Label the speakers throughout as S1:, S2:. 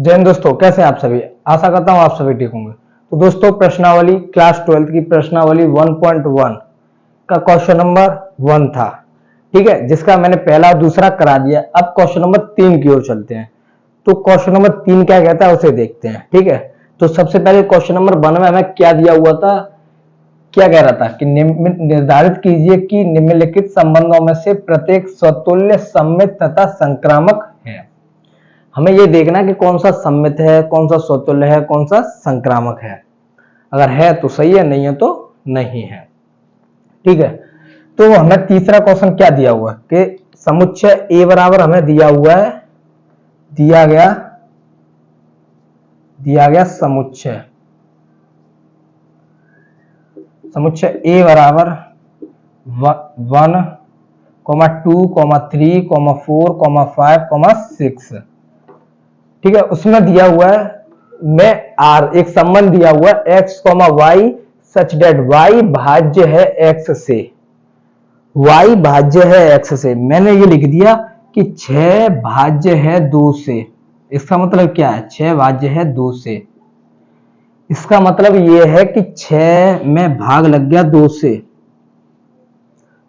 S1: जय हिंद दोस्तों, कैसे हैं आप सभी। आशा करता हूं आप सभी ठीक होंगे। तो दोस्तों, प्रश्नावली क्लास 12 की प्रश्नावली 1.1 का क्वेश्चन नंबर 1 था, ठीक है, जिसका मैंने पहला दूसरा करा दिया। अब क्वेश्चन नंबर 3 की ओर चलते हैं। तो क्वेश्चन नंबर 3 क्या कहता है उसे देखते हैं, ठीक है। तो सबसे पहले क्वेश्चन नंबर 1 में हमें क्या दिया हुआ था, क्या कह रहा था कि निर्धारित कीजिए कि निम्नलिखित संबंधों में से प्रत्येक स्वतुल्य, सममित तथा संक्रामक है। हमें ये देखना कि कौन सा सम्मित है, कौन सा स्वतुल्य है, कौन सा संक्रामक है। अगर है तो सही है, नहीं है तो नहीं है, ठीक है। तो हमें तीसरा क्वेश्चन क्या दिया हुआ है कि समुच्चय ए बराबर हमें दिया हुआ है, दिया गया समुच्चय ए बराबर 1, 2, 3, 4, 5, 6, ठीक है। उसमें दिया हुआ है में आर एक संबंध दिया हुआ है x y such that y भाज्य है एक्स से, वाई भाज्य है एक्स से। मैंने ये लिख दिया कि 6 भाज्य है 2 से। इसका मतलब क्या है, 6 भाज्य है 2 से। इसका मतलब ये है कि 6 में भाग लग गया 2 से।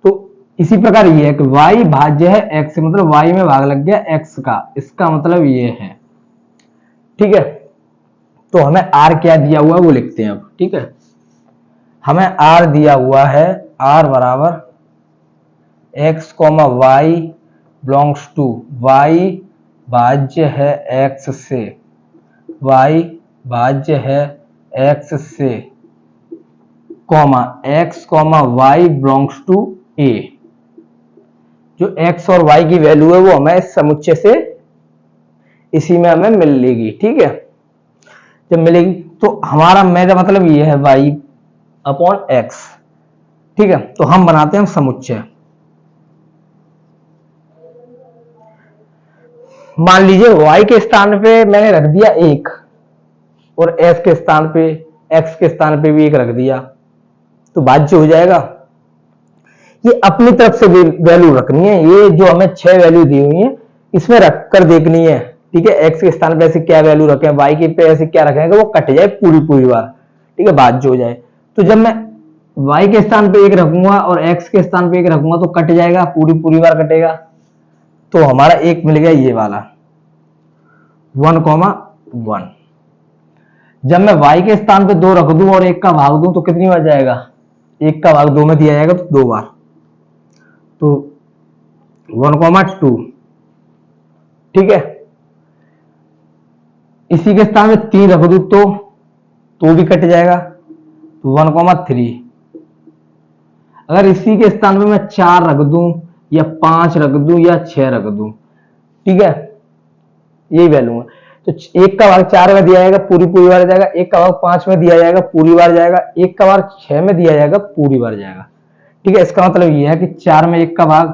S1: तो इसी प्रकार ये है कि y भाज्य है x से, मतलब y में भाग लग गया x का। इसका मतलब ये है, ठीक है। तो हमें r क्या दिया हुआ है वो लिखते हैं अब, ठीक है। हमें r दिया हुआ है, r बराबर x y belongs to y भाज्य है x से, y भाज्य है x से, comma x y belongs to a। जो x और y की वैल्यू है वो हमें इस समुच्चय से इसी में हमें मिल लेगी, ठीक है। जब मिलेगी तो हमारा मेरा मतलब ये है y अपॉन x, ठीक है। तो हम बनाते हैं समुच्चय। मान लीजिए y के स्थान पे मैंने रख दिया 1 और x के स्थान पे भी 1 रख दिया, तो भाज्य हो जाएगा। ये अपनी तरफ से वैल्यू रखनी है, ये जो हमें 6 वैल्यू दी हुई है इसमें रख कर देखनी है, ठीक है। x के स्थान पे ऐसे क्या वैल्यू रखें, y के पे ऐसे क्या रखेंगे, वो कट जाए पूरी बार, ठीक है, भाज्य हो जाए। तो जब मैं y के स्थान पे 1 रखूंगा और x के स्थान पे 1 रखूंगा तो कट जाएगा, पूरी बार कटेगा। तो हमारा एक मिल गया ये वाला 1,1। जब मैं y के स्थान पे 2 रख दूं और 1 का भाग दूं तो कितनी बार जाएगा, 1 का भाग 2 में दिया जाएगा तो 2 बार। तो 1,2, ठीक है। इसी के स्थान में 3 रख दूं तो भी कट जाएगा, तो 1,3। अगर इसी के स्थान पे मैं 4 रख दूं या 5 रख दूं या 6 रख दूं, ठीक है, यही वैल्यू है। तो 1 का भाग 4 में दिया जाएगा, पूरी बार जाएगा। 1 का भाग 5 में दिया जाएगा, पूरी बार जाएगा। 1 का भाग 6 में दिया जाएगा, पूरी बार जाएगा, ठीक है। इसका मतलब यह है कि 4 में 1 का भाग,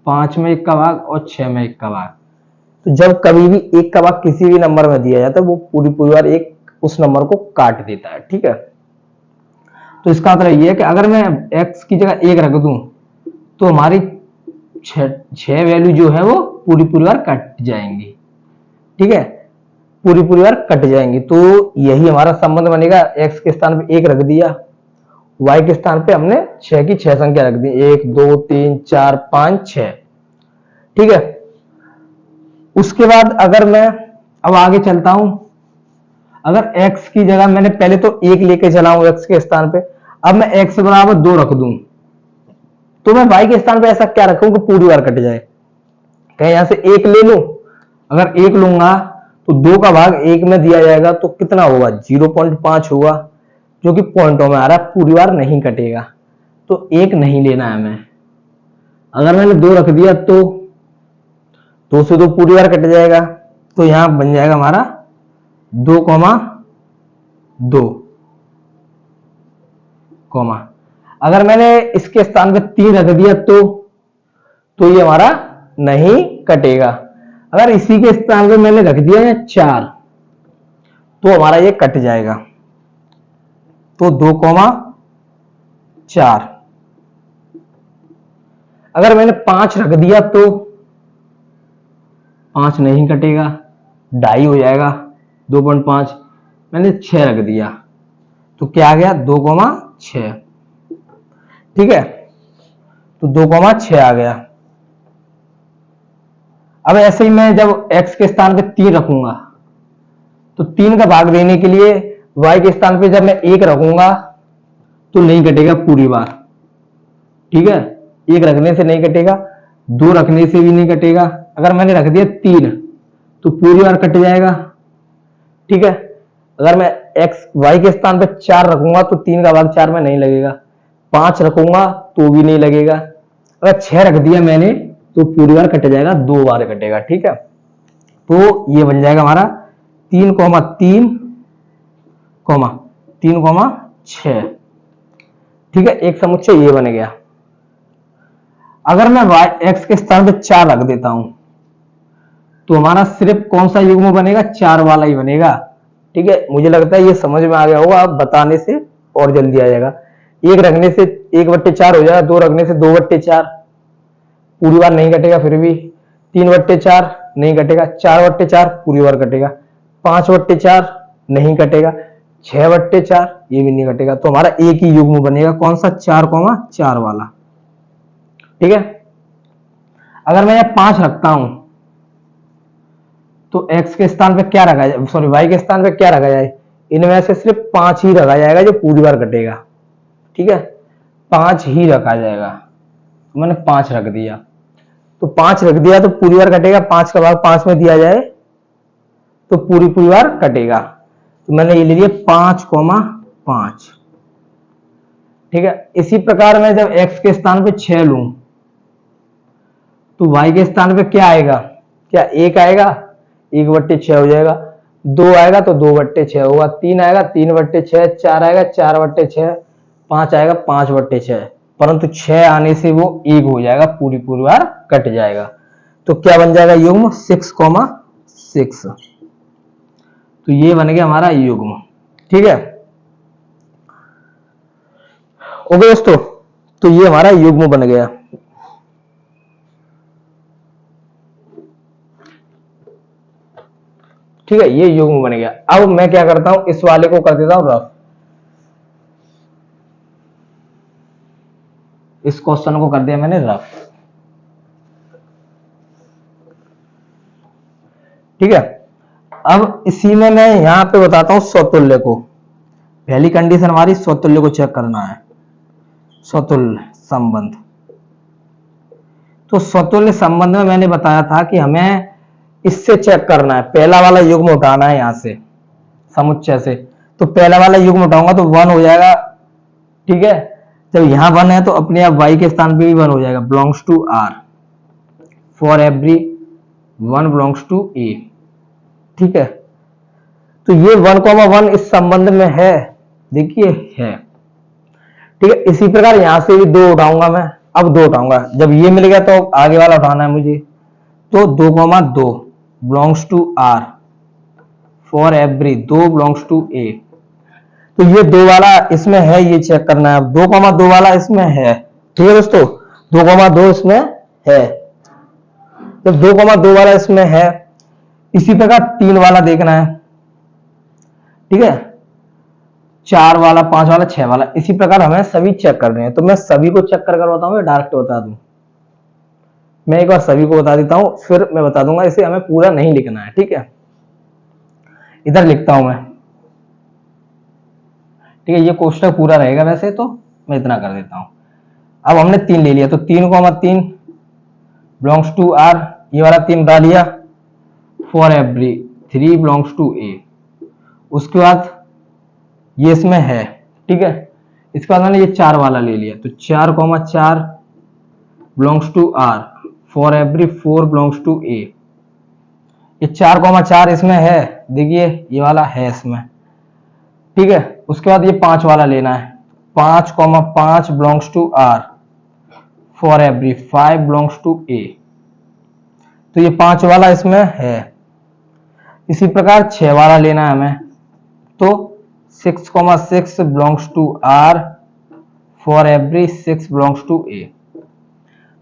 S1: 5 में 1 का भाग और 6 में 1 का भाग। तो जब कभी भी 1 का भाग किसी भी नंबर में दिया जाता है वो पूरी बार एक उस नंबर को काट देता है, ठीक है। तो इसका मतलब यह है कि अगर मैं x की जगह 1 रख दूं तो हमारी 6 वैल्यू जो है वो पूरी बार कट जाएंगी, ठीक है, पूरी बार कट जाएंगी। तो यही हमारा संबंध बनेगा। x के स्थान पे 1 रख दिया, y के स्थान पे हमने 6 की 6 संख्या रख दी, 1 2 3 4 5 6, ठीक है। उसके बाद अगर मैं अब आगे चलता हूं, अगर x की जगह मैंने पहले तो 1 लेके चला हूं x के स्थान पे, अब मैं x बराबर 2 रख दूं तो मैं y के स्थान पे ऐसा क्या रखूं कि पूरी बार कट जाए। कहीं यहां से 1 ले लूं, अगर 1 लूंगा तो 2 का भाग 1 में दिया जाएगा तो कितना होगा, 0.5 होगा, जो कि पॉइंटों में आ रहा है, पूरी बार नहीं कटेगा। तो 1 नहीं लेना है हमें। अगर मैंने 2 रख दिया तो 2 से 2 पूरी बार कट जाएगा, तो यहां बन जाएगा हमारा 2,2, कॉमा। अगर मैंने इसके स्थान पे 3 रख दिया तो ये हमारा नहीं कटेगा। अगर इसी के स्थान पे मैंने रख दिया 4 तो हमारा ये कट जाएगा, तो 2,4। अगर मैंने 5 रख दिया तो 5 नहीं कटेगा, ढाई हो जाएगा, 2.5 मैंने 6 रख दिया, तो क्या आ गया 2,6। ठीक है, तो 2,6 आ गया। अब ऐसे ही मैं जब x के स्थान पे 3 रखूंगा, तो 3 का भाग देने के लिए y के स्थान पे जब मैं 1 रखूंगा तो नहीं कटेगा पूरी बार। ठीक है, 1 रखने से नहीं कटेगा, 2 रखने से भी नहीं कटेगा। अगर मैंने रख दिया 3 तो पूरी बार कट जाएगा। ठीक है, अगर मैं y के स्थान पे 4 रखूंगा तो 3 का भाग 4 में नहीं लगेगा, 5 रखूंगा तो भी नहीं लगेगा। अगर 6 रख दिया मैंने तो पूरी बार कट जाएगा, 2 बार कटेगा। ठीक है, तो ये बन जाएगा हमारा 3,3, 3,6। ठीक है, एक समुच्चय ये बन गया। अगर मैं x के स्थान पे 4 रख देता हूं तो हमारा सिर्फ कौन सा युग्म बनेगा, 4 वाला ही बनेगा। ठीक है, मुझे लगता है ये समझ में आ गया होगा, आप बताने से और जल्दी आ जाएगा। 1 रखने से 1/4 हो जाएगा, 2 रखने से 2/4, पूरी बार नहीं कटेगा। फिर भी 3/4 नहीं कटेगा, 4/4 पूरी बार कटेगा, 5/4 नहीं कटेगा, 6/4 ये भी नहीं कटेगा। तो हमारा एक ही युग्म बनेगा, कौन सा, 4,4 वाला। ठीक है, अगर मैं यह 5 रखता हूं तो x के स्थान पे क्या रखा जाए, सॉरी y के स्थान पे क्या रखा जाए, इनमें से सिर्फ 5 ही रखा जाएगा जो पूरी बार कटेगा। ठीक है, 5 ही रखा जाएगा, मैंने 5 रख दिया, तो 5 रख दिया तो पूरी बार कटेगा, 5 का भाग 5 में दिया जाए तो पूरी बार कटेगा। तो मैंने ये ले लिया 5,5। ठीक है, इसी प्रकार मैं जब x के स्थान पे 6 लूं तो y के स्थान पे क्या आएगा, क्या 1 आएगा, 1/6 हो जाएगा, 2 आएगा तो 2/6 होगा, 3 आएगा 3/6, 4 आएगा 4/6, 5 आएगा 5/6, परंतु 6 आने से वो 1 हो जाएगा, पूरी बार कट जाएगा। तो क्या बन जाएगा युग्म, 6,6। तो ये बन गया हमारा युग्म। ठीक है, ओके दोस्तों, तो ये हमारा युग्म बन गया। ठीक है, ये युग्म बन गया। अब मैं क्या करता हूं, इस वाले को कर देता हूं रफ, इस क्वेश्चन को कर दिया मैंने रफ। ठीक है, अब इसी में मैं यहां पे बताता हूं स्वतुल्य को। पहली कंडीशन हमारी स्वतुल्य को चेक करना है, स्वतुल्य संबंध। तो स्वतुल्य संबंध में मैंने बताया था कि हमें इससे चेक करना है, पहला वाला युग्म उठाना है यहां से समुच्चय से। तो पहला वाला युग्म उठाऊंगा तो 1 हो जाएगा। ठीक है, जब यहां 1 है तो अपने आप y के स्थान पे भी 1 हो जाएगा, belongs to r, for every 1 belongs to a। ठीक है, तो ये 1,1 इस संबंध में है, देखिए है। ठीक है, इसी प्रकार यहां से भी 2 उठाऊंगा मैं, अब 2 उठाऊंगा, जब ये मिल गया तो आगे वाला उठाना है मुझे। तो 2,2 belongs to r, for every 2 belongs to a। तो ये 2 वाला इसमें है, ये चेक करना है। अब 2,2 वाला इसमें है। ठीक है दोस्तों, 2,2 इसमें है, जब 2,2 वाला इसमें है, इसी प्रकार 3 वाला देखना है। ठीक है, 4 वाला, 5 वाला, 6 वाला, इसी प्रकार हमें सभी चेक करने हैं। तो मैं सभी को चेक कर बताऊं या डायरेक्ट बता दूं, मैं एक बार सभी को बता देता हूं, फिर मैं बता दूंगा। इसे हमें पूरा नहीं लिखना है। ठीक है, इधर लिखता हूं मैं। ठीक है, ये कोष्टक पूरा रहेगा वैसे तो, मैं इतना कर देता हूं। अब हमने 3 ले लिया, तो 3,3 बिलोंग्स टू r, ये वाला 3 बता लिया, for every 3 belongs to a। उसके बाद ये इसमें है। ठीक है, इसके बाद मैंने ये 4 वाला ले लिया, तो 4,4 belongs to r, for every 4 belongs to a। ये 4,4 इसमें है, देखिए ये वाला है इसमें। ठीक है, उसके बाद ये 5 वाला लेना है, 5,5 belongs to r, for every 5 belongs to a। तो ये 5 वाला इसमें है। इसी प्रकार 6 वाला लेना है हमें, तो 6,6 belongs to r, for every 6 belongs to a।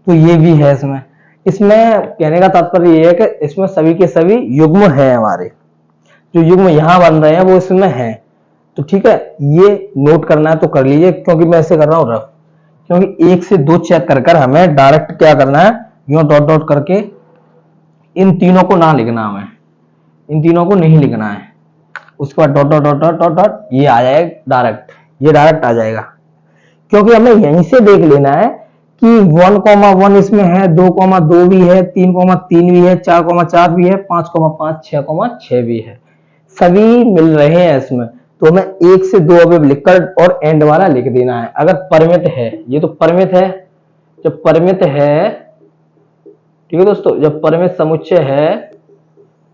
S1: तो ये भी है इसमें। इसमें कहने का तात्पर्य ये है कि इसमें सभी के सभी युग्म हैं, हमारे जो युग्म यहाँ बन रहे हैं वो इसमें हैं। तो ठीक है, ये नोट करना है तो कर लीजिए, क्योंकि मैं ऐसे कर रहा हूँ रफ, क्योंकि 1 से 2 चेक कर कर हमें डायरेक्ट क्या करना है, यूं डॉट डॉट करके इन तीनों को ना लिखना, हमें इन तीनों को नहीं लिखना है। उसके बाद dot dot dot dot dot dot ये आ जाएगा डायरेक्ट, ये डायरेक्ट आ जाएगा, क्योंकि हमें यहीं से देख लेना है कि 1,1 इसमें है, 2,2 भी है, 3,3 भी है, 4,4 भी है, 5,5 6,6 भी है, सभी मिल रहे हैं इसमें। तो हमें 1 से 2 अवयव लिखकर और एंड वाला लिख देना है। अगर परिमित है, ये तो परिमित है, जब परिमित है, ठीक है दोस्तों, जब परिमित समुच्चय है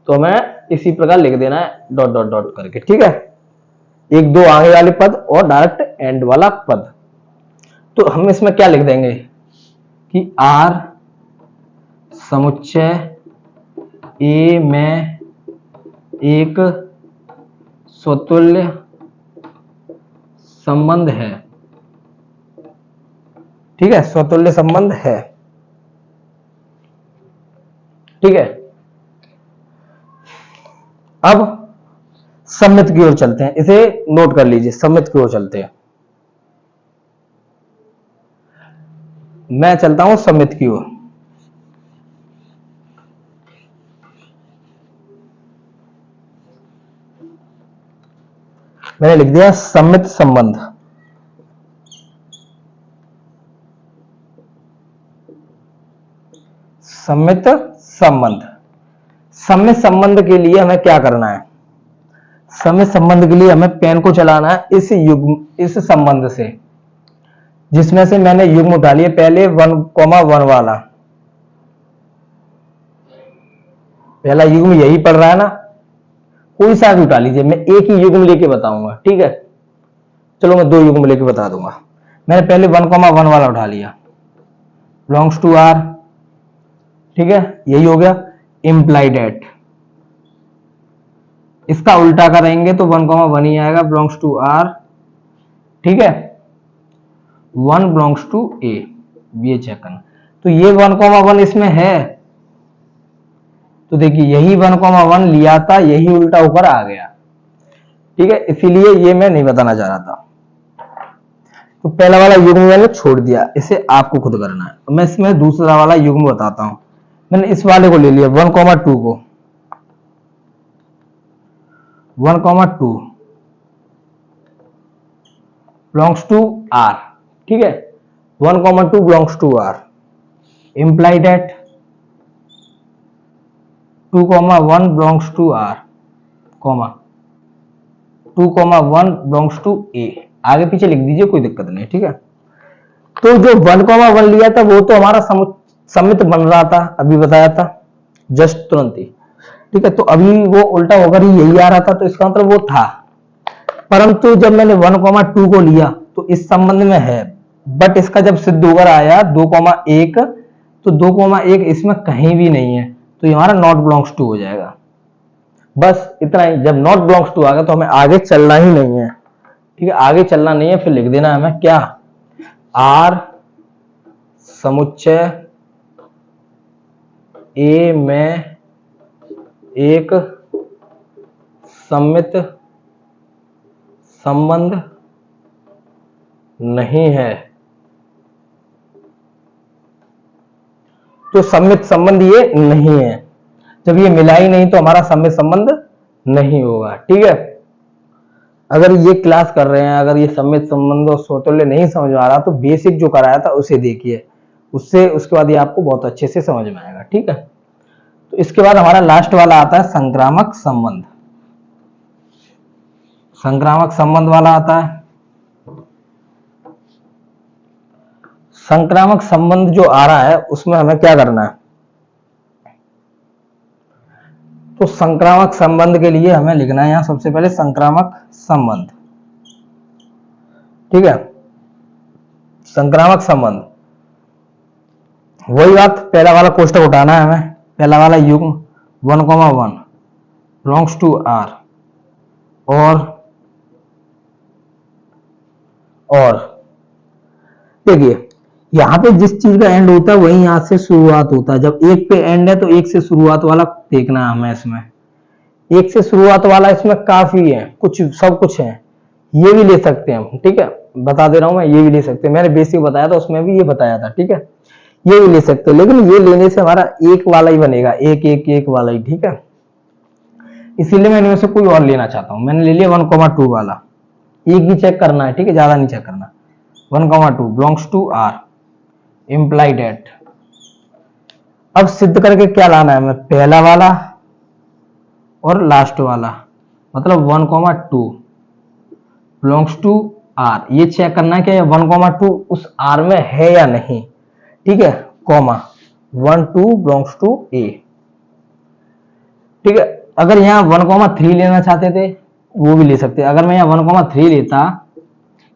S1: तो हमें इसी प्रकार लिख देना है डॉट डॉट डॉट करके, ठीक है। 1 2 आगे वाले पद और डायरेक्ट एंड वाला पद। तो हम इसमें क्या लिख देंगे कि R समुच्चय A में एक स्वतुल्य संबंध है, ठीक है, स्वतुल्य संबंध है, ठीक है। अब सममित की ओर चलते हैं, इसे नोट कर लीजिए, सममित की ओर चलते हैं। मैं चलता हूं सममित की ओर। मैंने लिख दिया सममित संबंध। सममित संबंध, सममित संबंध के लिए हमें क्या करना है, सममित संबंध के लिए हमें पेन को चलाना है इस युग्म, इस संबंध से, जिसमें से मैंने युग्म उठा लिए पहले 1,1 वाला, पहला युग्म यही पढ़ रहा है ना, कोई सा भी उठा लीजिए, मैं एक ही युग्म लेके बताऊंगा, ठीक है। चलो मैं 2 युग्म लेके बता दूंगा। मैंने पहले 1,1 वाला उठा लिया, बिलोंग्स टू R, ठीक है, यही हो गया। इम्प्लाइड एट, इसका उल्टा करेंगे तो 1,1 ही आएगा, बिलोंग्स टू R, ठीक है, 1 बिलोंग्स टू A, ये चेक करना। तो ये 1,1 इसमें है, तो देखिए यही 1,1 लिया था, यही उल्टा होकर आ गया, ठीक है, इसीलिए ये मैं नहीं बताना चाह रहा था। तो पहला वाला युग्म मैंने छोड़ दिया, इसे आपको खुद करना है। मैं इसमें दूसरा वाला युग्म बताता हूं। मैंने इस वाले को ले लिया 1,2 को, 1,2 बिलोंग्स टू R, ठीक है, 1,2 belongs to R, implied at 2,1 belongs to R, 2,1 belongs to A, आगे पीछे लिख दीजिए, कोई दिक्कत नहीं, ठीक है। तो जो 1,1 लिया था वो तो हमारा सममित बन रहा था, अभी बताया था जस्ट तुरंत ही, ठीक है। तो अभी वो उल्टा होकर ही यही आ रहा था, तो इसका मतलब वो था, परंतु जब मैंने 1,2 को लिया तो इस संबंध में है, बट इसका जब सिद्ध होकर आया 2,1, तो 2,1 इसमें कहीं भी नहीं है, तो ये हमारा नॉट बिलोंग्स टू हो जाएगा। बस इतना ही, जब नॉट बिलोंग्स टू आ गया तो हमें आगे चलना ही नहीं है, ठीक है, आगे चलना नहीं है। फिर लिख देना हमें क्या, R समुच्चय A में एक सममित संबंध नहीं है। तो सममित संबंध ये नहीं है, जब ये मिला ही नहीं तो हमारा सममित संबंध नहीं होगा, ठीक है। अगर ये क्लास कर रहे हैं, अगर ये सममित संबंध और स्वतुल्य नहीं समझ में आ रहा तो बेसिक जो कराया था उसे देखिए, उससे उसके बाद ये आपको बहुत अच्छे से समझ में आएगा, ठीक है। तो इसके बाद हमारा लास्ट वाला आता है संक्रामक संबंध। संक्रामक संबंध वाला आता है, संक्रामक संबंध जो आ रहा है उसमें हमें क्या करना है, तो संक्रामक संबंध के लिए हमें लिखना है यहां सबसे पहले संक्रामक संबंध, ठीक है। संक्रामक संबंध, वही बात, पहला वाला कोष्टक उठाना है हमें, पहला वाला युग्म 1,1 बिलोंग्स टू R, और देखिए यहाँ पे जिस चीज का एंड होता है वही यहाँ से शुरुआत होता है। जब एक पे एंड है तो एक से शुरुआत वाला देखना है हमें। इसमें एक से शुरुआत वाला इसमें काफी है, कुछ सब कुछ है। ये भी ले सकते हैं हम, ठीक है, बता दे रहा हूं मैं, ये भी ले सकते हैं। मैंने बेसिक बताया था उसमें भी ये बताया था, ठीक है, ये भी ले सकते हैं। लेकिन ये लेने से हमारा एक वाला ही बनेगा, एक एक एक वाला ही, ठीक है। इसीलिए मैं इनमें से कोई और लेना चाहता हूं। मैंने ले लिया 1,2 वाला, एक ही चेक करना है, ठीक है, ज्यादा नहीं चेक करना। 1,2 belongs to R, implied at. अब सिद्ध करके क्या लाना है हमें, पहला वाला और लास्ट वाला, मतलब 1,2 बिलोंग्स टू आर। ये चेक करना है कि 1,2 उस आर में है या नहीं, ठीक है, कॉमा 1,2 बिलोंग्स टू ए, ठीक है। अगर यहाँ 1,3 लेना चाहते थे वो भी ले सकते। अगर मैं यहाँ 1,3 लेता,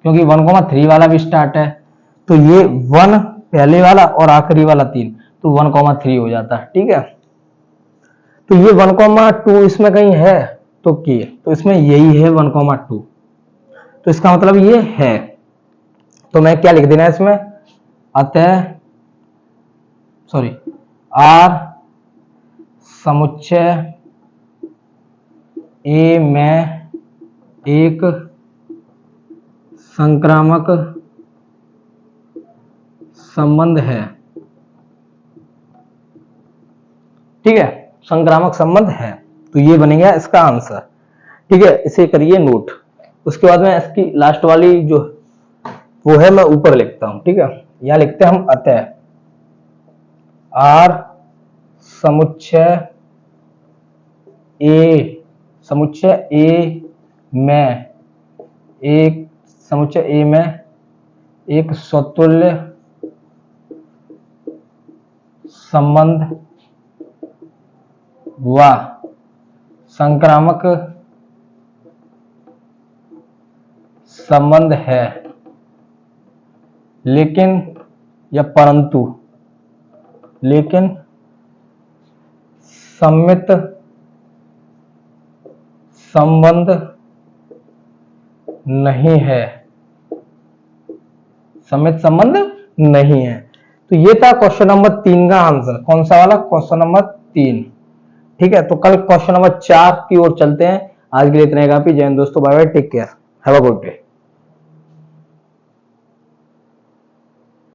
S1: क्योंकि 1,3 वाला भी स्टार्ट है, तो ये 1 पहले वाला और आखिरी वाला 3, तो 1,3 हो जाता, ठीक है। तो ये 1,2 इसमें कहीं है तो के, तो इसमें यही है 1,2, तो इसका मतलब ये है। तो मैं क्या लिख देना है इसमें, अतः सॉरी आर समुच्चय ए में एक संक्रामक संबंध है, ठीक है, संक्रामक संबंध है। तो ये बनेगा इसका आंसर, ठीक है। इसे करिए नोट। उसके बाद में इसकी लास्ट वाली जो वो है मैं ऊपर लिखता हूं, ठीक है। यहां लिखते हैं हम अतः आर समुच्चय ए में एक समुच्चय ए में एक स्वतुल्य संबंध व संक्रामक संबंध है, लेकिन या परंतु सम्मित संबंध नहीं है, सम्मित संबंध नहीं है। तो ये था क्वेश्चन नंबर 3 का आंसर। कौन सा वाला, क्वेश्चन नंबर 3, ठीक है। तो कल क्वेश्चन नंबर 4 की ओर चलते हैं। आज के लिए इतना ही काफी। जय हिंद दोस्तों, bye bye, take care, have a good day.